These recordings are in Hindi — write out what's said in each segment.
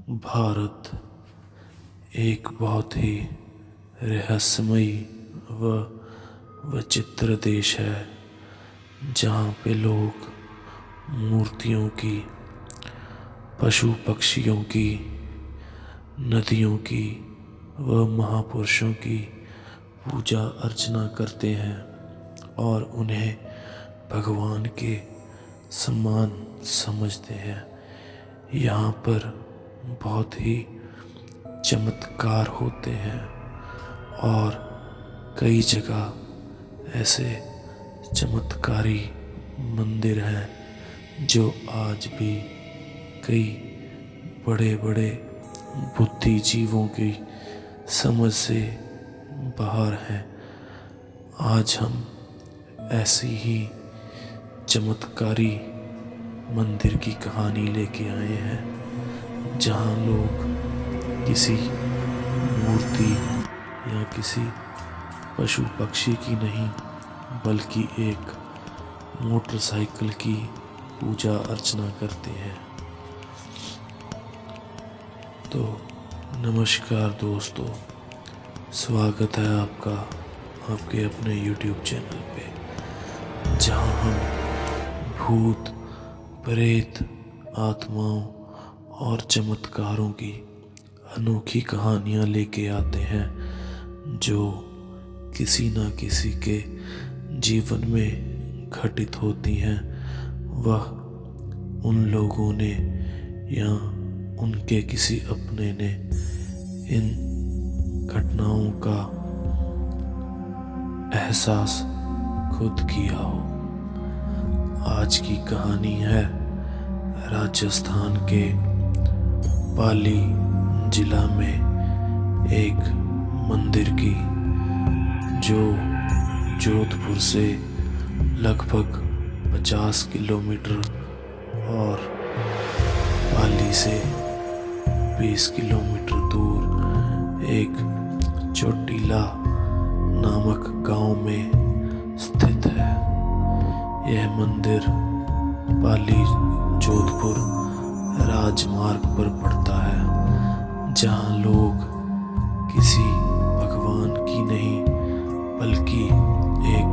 भारत एक बहुत ही रहस्यमयी व विचित्र देश है, जहाँ पे लोग मूर्तियों की, पशु पक्षियों की, नदियों की व महापुरुषों की पूजा अर्चना करते हैं और उन्हें भगवान के समान समझते हैं। यहाँ पर बहुत ही चमत्कार होते हैं और कई जगह ऐसे चमत्कारी मंदिर हैं जो आज भी कई बड़े बड़े बुद्धिजीवों की समझ से बाहर हैं। आज हम ऐसी ही चमत्कारी मंदिर की कहानी लेके आए हैं, जहाँ लोग किसी मूर्ति या किसी पशु पक्षी की नहीं बल्कि एक मोटरसाइकिल की पूजा अर्चना करते हैं। तो नमस्कार दोस्तों, स्वागत है आपका आपके अपने YouTube चैनल पे, जहाँ हम भूत, प्रेत, आत्माओं और चमत्कारों की अनोखी कहानियाँ लेके आते हैं जो किसी न किसी के जीवन में घटित होती हैं। वह उन लोगों ने या उनके किसी अपने ने इन घटनाओं का एहसास खुद किया हो। आज की कहानी है राजस्थान के पाली जिला में एक मंदिर की, जो जोधपुर से लगभग 50 किलोमीटर और पाली से 20 किलोमीटर दूर एक चोटीला नामक गांव में स्थित है। यह मंदिर पाली जोधपुर राजमार्ग पर पड़ता है, जहाँ लोग किसी भगवान की नहीं बल्कि एक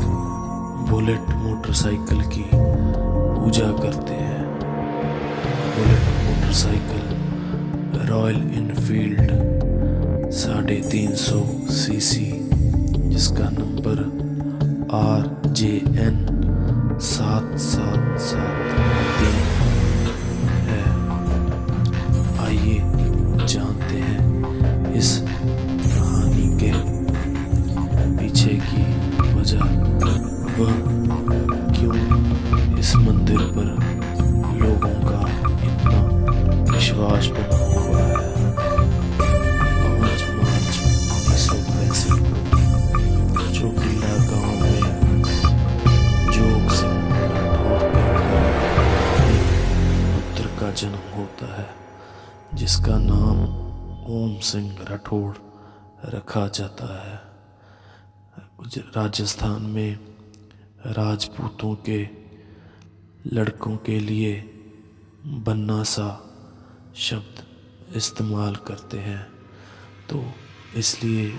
बुलेट मोटरसाइकिल की पूजा करते हैं। Bullet motorcycle royal Enfield 350 CC, जिसका नंबर RJN 7773 है। आइए जानते हैं इस कहानी के पीछे की वजह व क्यों इस मंदिर पर लोगों का इतना विश्वास बना हुआ है। 5 मार्च 1965 को चोटीला गांव में जोग सिंह राठौड़ के घर एक पुत्र का जन्म होता है, जिसका नाम ओम सिंह राठौड़ रखा जाता है। राजस्थान में राजपूतों के लड़कों के लिए बन्ना सा शब्द इस्तेमाल करते हैं, तो इसलिए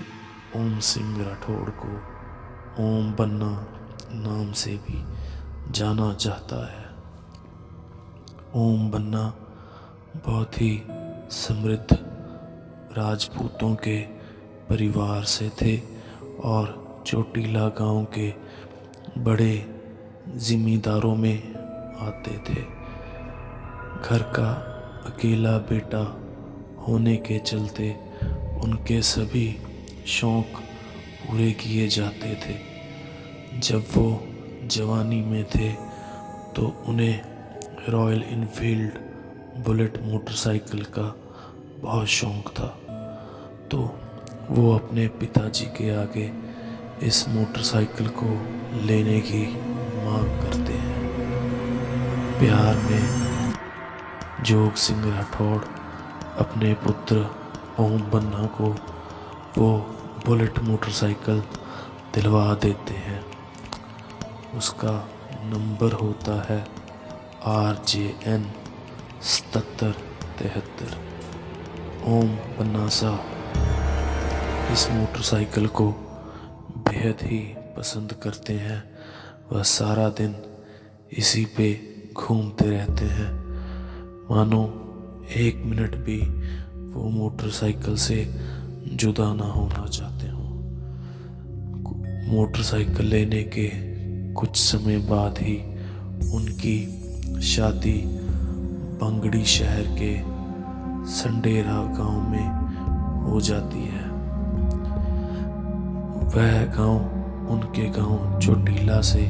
ओम सिंह राठौड़ को ओम बन्ना नाम से भी जाना जाता है। ओम बन्ना बहुत ही समृद्ध राजपूतों के परिवार से थे और चोटीला गांव के बड़े जिम्मेदारों में आते थे। घर का अकेला बेटा होने के चलते उनके सभी शौक पूरे किए जाते थे। जब वो जवानी में थे तो उन्हें रॉयल इनफील्ड बुलेट मोटरसाइकिल का बहुत शौक था, तो वो अपने पिताजी के आगे इस मोटरसाइकिल को लेने की मांग करते हैं। प्यार में जोग सिंह राठौड़ अपने पुत्र ओम बन्ना को वो बुलेट मोटरसाइकिल दिलवा देते हैं। उसका नंबर होता है RJN 7773। ओम पन्नासा इस मोटरसाइकिल को बेहद ही पसंद करते हैं। वह सारा दिन इसी पे घूमते रहते हैं, मानो एक मिनट भी वो मोटरसाइकिल से जुदा ना होना चाहते हों। मोटरसाइकिल लेने के कुछ समय बाद ही उनकी शादी बंगड़ी शहर के संडेरा गांव में हो जाती है। वह गांव उनके गांव चोटीला से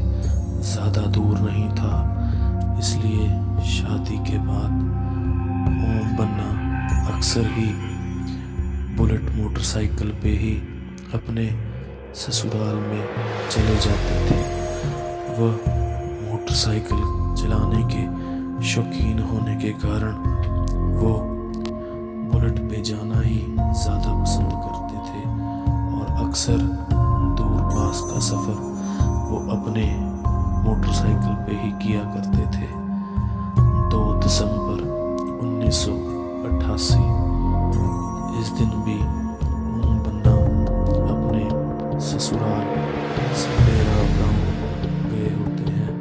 ज़्यादा दूर नहीं था, इसलिए शादी के बाद ओम बन्ना अक्सर ही बुलेट मोटरसाइकिल पे ही अपने ससुराल में चले जाते थे। वह मोटरसाइकिल चलाने के शौकीन होने के कारण वो बुलेट पे जाना ही ज़्यादा पसंद करते थे और अक्सर दूर पास का सफ़र वो अपने मोटरसाइकिल पे ही किया करते थे। 2 दिसंबर 1988 इस दिन भी ओम बन्ना अपने ससुराल संडेरा गांव गए होते हैं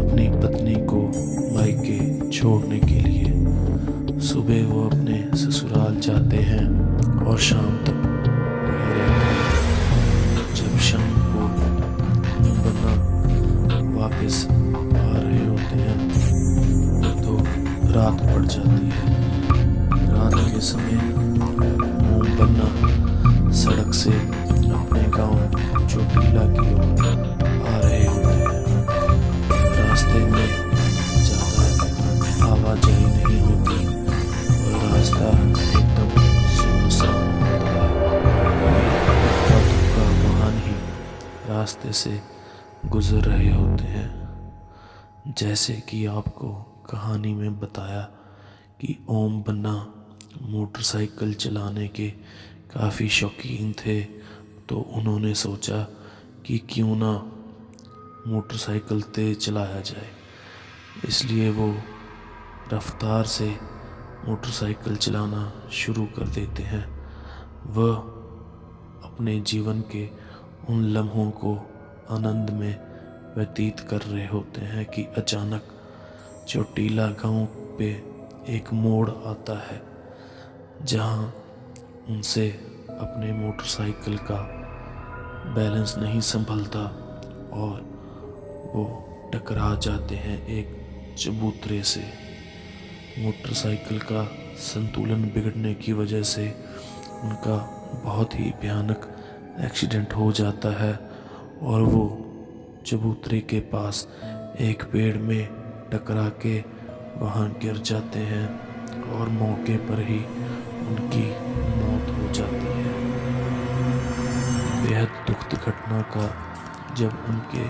अपनी पत्नी को मायके छोड़ने के लिए। सुबह वो अपने ससुराल जाते हैं और शाम तक वहीं रहते हैं। जब शाम को ओम बन्ना वापस आ रहे होते हैं तो रात पड़ जाती है। रात के समय ओम बन्ना सड़क से अपने गांव चोटीला की ओर आ रहे होते हैं। रास्ते में ज़्यादा आवाजाही नहीं होती और रास्ता एकदम सुनसान होता है। इक्का-दुक्का वाहन ही रास्ते से गुजर रहे होते हैं। जैसे कि आपको कहानी में बताया कि ओम बन्ना मोटरसाइकिल चलाने के काफ़ी शौकीन थे, तो उन्होंने सोचा कि क्यों ना मोटरसाइकिल तेज़ चलाया जाए। इसलिए वो रफ्तार से मोटरसाइकिल चलाना शुरू कर देते हैं। वह अपने जीवन के उन लम्हों को आनंद में व्यतीत कर रहे होते हैं कि अचानक चोटीला गांव पे एक मोड़ आता है, जहां उनसे अपने मोटरसाइकिल का बैलेंस नहीं संभलता और वो टकरा जाते हैं एक चबूतरे से। मोटरसाइकिल का संतुलन बिगड़ने की वजह से उनका बहुत ही भयानक एक्सीडेंट हो जाता है और वो चबूतरे के पास एक पेड़ में टकरा के वहाँ गिर जाते हैं और मौके पर ही उनकी मौत हो जाती है। बेहद दुखद घटना का जब उनके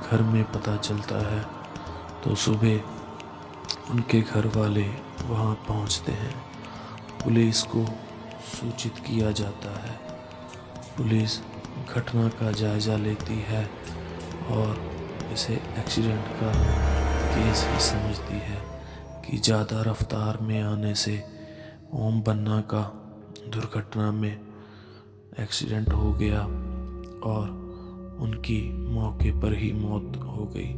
घर में पता चलता है तो सुबह उनके घर वाले वहाँ पहुँचते हैं। पुलिस को सूचित किया जाता है। पुलिस घटना का जायज़ा लेती है और इसे एक्सीडेंट का केस ही समझती है कि ज़्यादा रफ्तार में आने से ओम बन्ना का दुर्घटना में एक्सीडेंट हो गया और उनकी मौके पर ही मौत हो गई।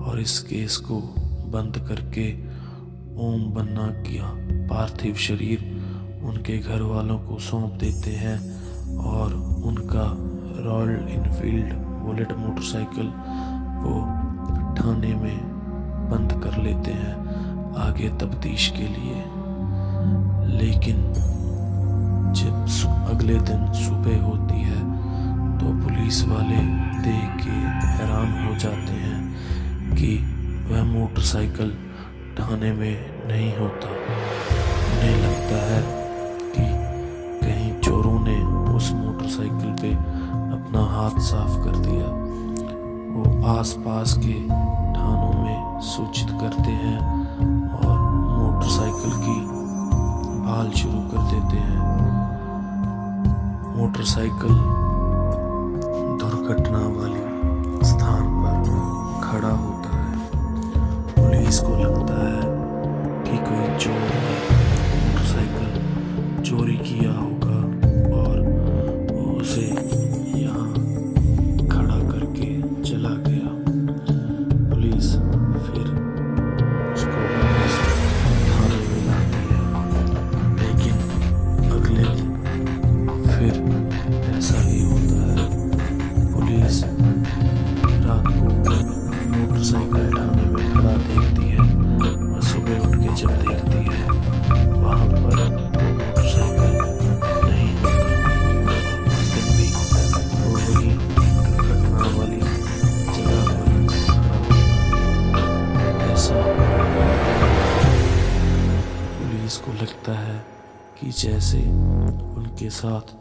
और इस केस को बंद करके ओम बन्ना का पार्थिव शरीर उनके घर वालों को सौंप देते हैं और उनका रॉयल इनफील्ड बुलेट मोटरसाइकिल वो थाने में बंद कर लेते हैं आगे तफ्तीश के लिए। लेकिन जब अगले दिन सुबह होती है तो पुलिस वाले देख के हैरान हो जाते हैं कि वह मोटरसाइकिल थाने में नहीं होता। उन्हें लगता है कि कहीं चोरों ने उस मोटरसाइकिल पे अपना हाथ साफ कर दिया। वो आसपास के थानों में सूचित करते हैं और मोटरसाइकिल की भाल शुरू कर देते हैं। मोटरसाइकिल दुर्घटना वाले स्थान पर खड़ा होता है। पुलिस को लगता है कि कोई चोर ने मोटरसाइकिल चोरी किया होगा और वो उसे यहाँ खड़ा करके चला गया। पुलिस फिर उसको वापस थाने में लाती है, लेकिन अगले दिन फिर ऐसा ही होता है। पुलिस रात को मोटरसाइकिल थाने में खड़ा देखती है और सुबह उठ के जब देखती है वहाँ पर वो मोटरसाइकिल नहीं होता। उस दिन भी वो वही दुर्घटना वाली जगह पर खड़ा होता। ऐसा पुलिस को लगता है कि जैसे उनके साथ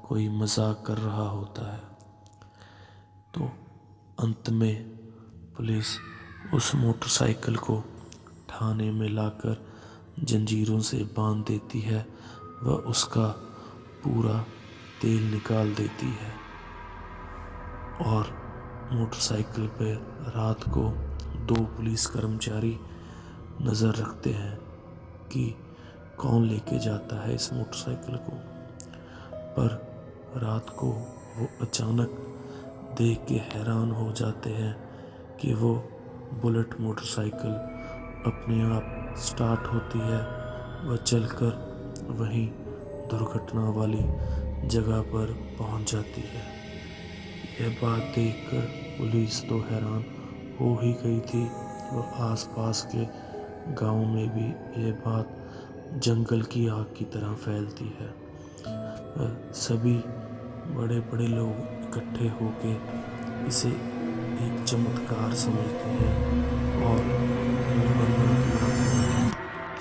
कोई मजाक कर रहा होता है। तो अंत में पुलिस उस मोटरसाइकिल को थाने में लाकर जंजीरों से बांध देती है व उसका पूरा तेल निकाल देती है। और मोटरसाइकिल पर रात को 2 पुलिस कर्मचारी नज़र रखते हैं कि कौन लेके जाता है इस मोटरसाइकिल को। पर रात को वो अचानक देख के हैरान हो जाते हैं कि वो बुलेट मोटरसाइकिल अपने आप स्टार्ट होती है व चलकर वहीं दुर्घटना वाली जगह पर पहुंच जाती है। यह बात देखकर पुलिस तो हैरान हो ही गई थी और आसपास के गांव में भी यह बात जंगल की आग की तरह फैलती है। सभी बड़े बड़े लोग इकट्ठे होके इसे एक चमत्कार समझते हैं और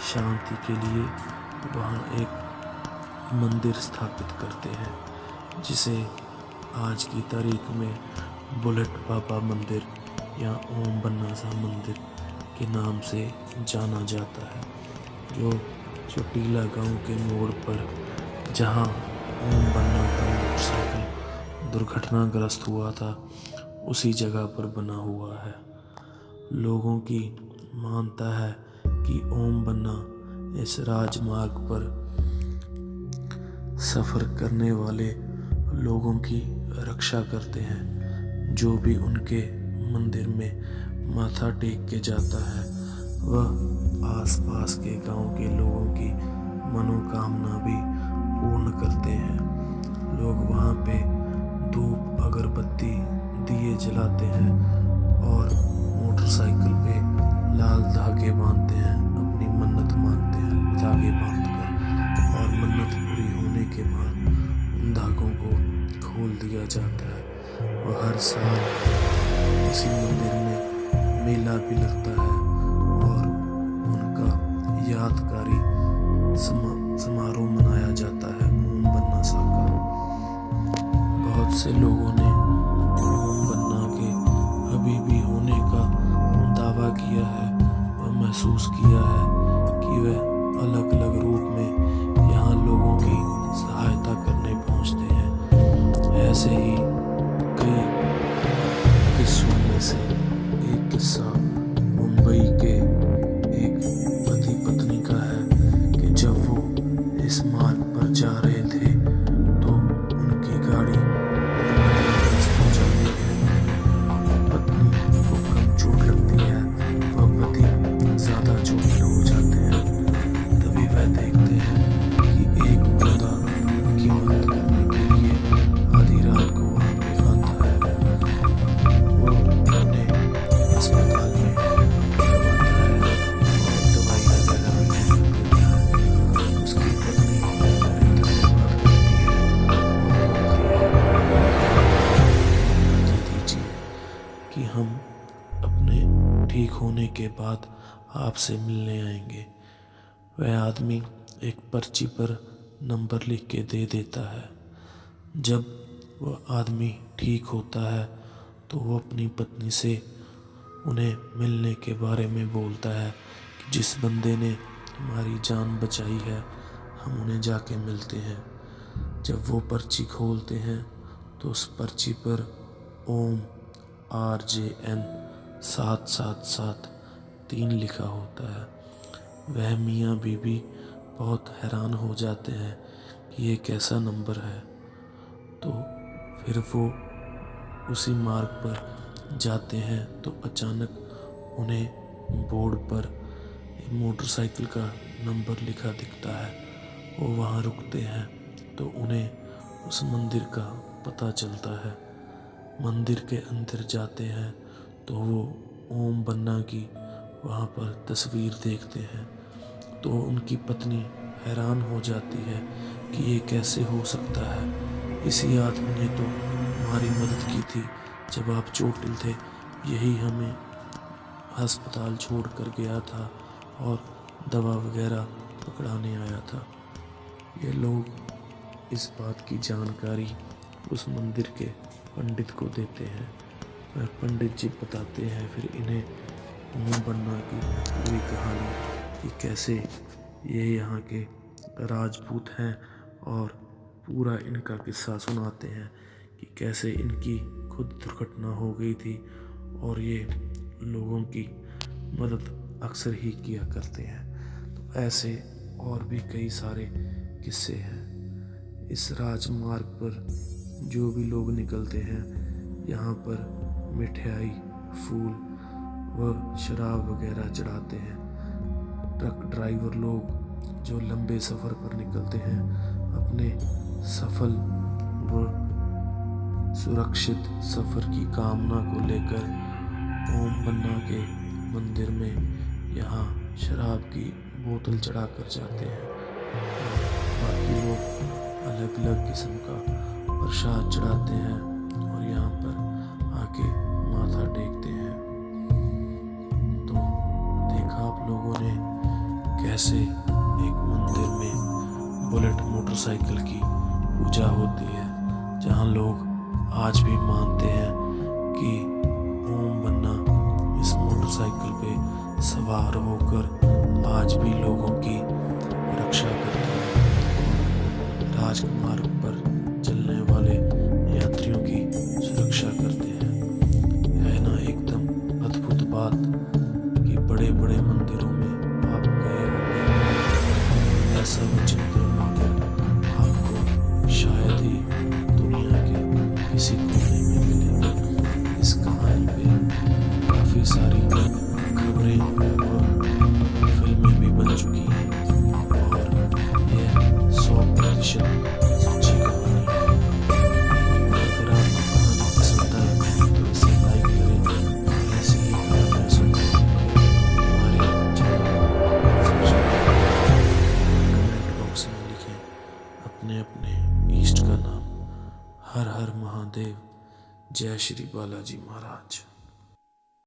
शांति के लिए वहाँ एक मंदिर स्थापित करते हैं, जिसे आज की तारीख में बुलेट बाबा मंदिर या ओम बन्ना साहब मंदिर के नाम से जाना जाता है। जो चोटीला गांव के मोड़ पर जहां ओम बन्ना का मोटरसाइकिल दुर्घटनाग्रस्त हुआ था, उसी जगह पर बना हुआ है। लोगों की मानता है कि ओम बन्ना इस राजमार्ग पर सफ़र करने वाले लोगों की रक्षा करते हैं। जो भी उनके मंदिर में माथा टेक के जाता है वह आसपास के गांव के लोगों की मनोकामना भी पूर्ण करते हैं। लोग वहाँ पे धूप अगरबत्ती दिए जलाते हैं और मोटरसाइकिल पे लाल धागे बांधते हैं, अपनी मन्नत मांगते हैं धागे बांधकर, और मन्नत पूरी होने के बाद उन धागों को खोल दिया जाता है। और हर साल इसी मंदिर में मेला भी लगता है और उनका यादगारी समारोह मनाया जाता है ओम बन्ना साहब का। बहुत से लोगों ने ओम बन्ना के हबीबी होने का दावा किया है और महसूस किया है कि वह अलग अलग रूप में यहाँ लोगों की सहायता करने पहुँचते हैं। ऐसे ही कई किस्सों में से एक किस्सा मुंबई के एक पति पत्नी का है कि जब वो इस मार्ग पर जा रहे थे तो उनकी गाड़ी दुर्घटनाग्रस्त हो जाती है। पत्नी को कम चोट लगती है और पति ज़्यादा चोटिल हो जाते हैं। तभी वह देखते हैं कि एक बंदा उनकी मदद करने के लिए आधी रात को वहाँ पे आता है। वो उन्हें अस्पताल में करवाता है और दवाई वगैरह भी देता है। उसकी पत्नी उन्हें धन्यवाद करती है और बोलती दीजिए कि हम अपने ठीक होने के बाद आपसे मिलने आएंगे। वह आदमी एक पर्ची पर नंबर लिख के दे देता है। जब वह आदमी ठीक होता है तो वो अपनी पत्नी से उन्हें मिलने के बारे में बोलता है कि जिस बंदे ने हमारी जान बचाई है हम उन्हें जाके मिलते हैं। जब वो पर्ची खोलते हैं तो उस पर्ची पर ओम RJN 7773 लिखा होता है। वह मियाँ बीबी बहुत हैरान हो जाते हैं कि ये कैसा नंबर है। तो फिर वो उसी मार्ग पर जाते हैं तो अचानक उन्हें बोर्ड पर मोटरसाइकिल का नंबर लिखा दिखता है। वो वहाँ रुकते हैं तो उन्हें उस मंदिर का पता चलता है। मंदिर के अंदर जाते हैं तो वो ओम बन्ना की वहाँ पर तस्वीर देखते हैं तो उनकी पत्नी हैरान हो जाती है कि ये कैसे हो सकता है। इसी आदमी ने तो हमारी मदद की थी जब आप चोटिल थे, यही हमें अस्पताल छोड़ कर गया था और दवा वगैरह पकड़ाने आया था। ये लोग इस बात की जानकारी उस मंदिर के पंडित को देते हैं और पंडित जी बताते हैं फिर इन्हें ओम बन्ना की पूरी कहानी कि कैसे ये यहाँ के राजपूत हैं और पूरा इनका किस्सा सुनाते हैं कि कैसे इनकी खुद दुर्घटना हो गई थी और ये लोगों की मदद अक्सर ही किया करते हैं। तो ऐसे और भी कई सारे किस्से हैं। इस राजमार्ग पर जो भी लोग निकलते हैं यहाँ पर मिठाई, फूल व शराब वगैरह चढ़ाते हैं। ट्रक ड्राइवर लोग जो लंबे सफ़र पर निकलते हैं अपने सफल व सुरक्षित सफ़र की कामना को लेकर ओम बन्ना के मंदिर में यहाँ शराब की बोतल चढ़ा कर जाते हैं। बाकी लोग अलग अलग किस्म का प्रसाद चढ़ाते हैं और यहाँ पर आके माथा टेकते हैं। तो देखा आप लोगों ने कैसे एक मंदिर में बुलेट मोटरसाइकिल की पूजा होती है, जहाँ लोग आज भी मानते हैं कि ओम बन्ना इस मोटरसाइकिल पे सवार होकर आज भी लोगों की रक्षा करते हैं। राजमार्ग पर चलने वाले यात्रियों की सुरक्षा करते हैं। है ना एकदम अद्भुत बात कि बड़े बड़े मंदिरों में आप गए होंगे, ऐसा विचित्र मंदिर आपको शायद ही दुनिया के किसी कोने में मिले। इस कहानी पे काफ़ी सारी खबरें और फिल्में भी बन चुकी हैं और यह 100% सच्ची कहानी है। अगर आपको कहानी पसंद आए तो इसे लाइक करें और ऐसी ही कहानियाँ सुनने के लिए हमारे चैनल को सब्सक्राइब करें। कमेंट बॉक्स में लिखें अपने अपने इष्ट का नाम। हर हर महादेव। जय श्री बालाजी महाराज।